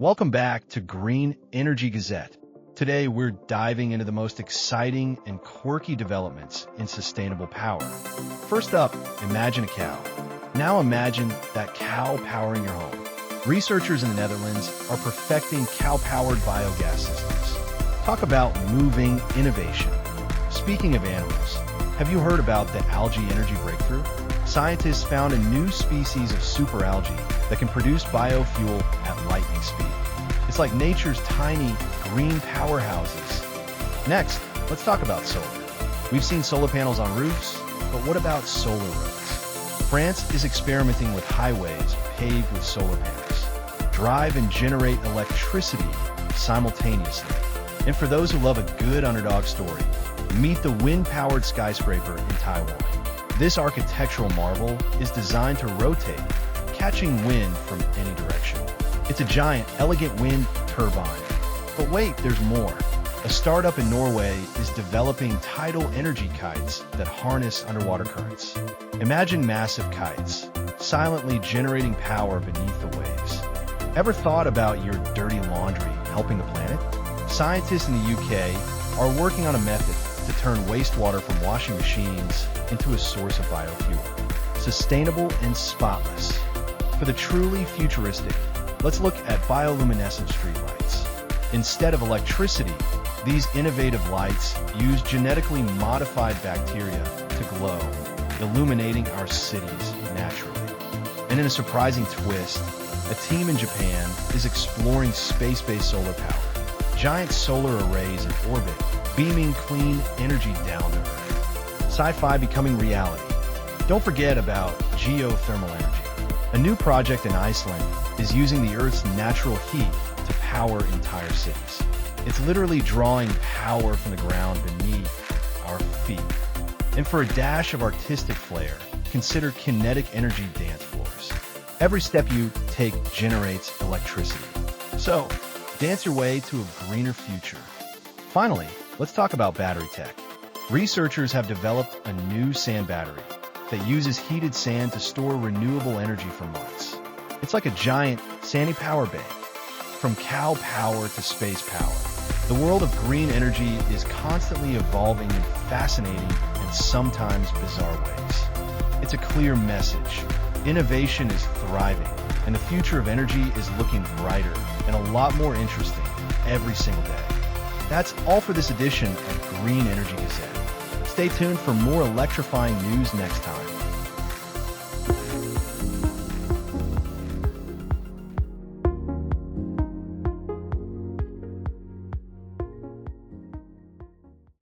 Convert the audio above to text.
Welcome back to Green Energy Gazette. Today we're diving into the most exciting and quirky developments in sustainable power. First up, imagine a cow. Now imagine that cow powering your home. Researchers in the Netherlands are perfecting cow-powered biogas systems. Talk about moo-ving innovation. Speaking of animals, have you heard about the algae energy breakthrough? Scientists found a new species of superalgae that can produce biofuel at lightning speed. It's like nature's tiny green powerhouses. Next, let's talk about solar. We've seen solar panels on roofs, but what about solar roads? France is experimenting with highways paved with solar panels. Drive and generate electricity simultaneously. And for those who love a good underdog story, meet the wind-powered skyscraper in Taiwan. This architectural marvel is designed to rotate, catching wind from any direction. It's a giant, elegant wind turbine. But wait, there's more. A startup in Norway is developing tidal energy kites that harness underwater currents. Imagine massive kites, silently generating power beneath the waves. Ever thought about your dirty laundry helping the planet? Scientists in the UK are working on a method to turn wastewater from washing machines into a source of biofuel. Sustainable and spotless. For the truly futuristic, let's look at bioluminescent streetlights. Instead of electricity, these innovative lights use genetically modified bacteria to glow, illuminating our cities naturally. And in a surprising twist, a team in Japan is exploring space-based solar power. Giant solar arrays in orbit, beaming clean energy down to Earth. Sci-fi becoming reality. Don't forget about geothermal energy. A new project in Iceland is using the Earth's natural heat to power entire cities. It's literally drawing power from the ground beneath our feet. And for a dash of artistic flair, consider kinetic energy dance floors. Every step you take generates electricity. So, dance your way to a greener future. Finally, let's talk about battery tech. Researchers have developed a new sand battery that uses heated sand to store renewable energy for months. It's like a giant, sandy power bank. From cow power to space power, the world of green energy is constantly evolving in fascinating and sometimes bizarre ways. It's a clear message. Innovation is thriving, and the future of energy is looking brighter and a lot more interesting every single day. That's all for this edition of Green Energy Gazette. Stay tuned for more electrifying news next time.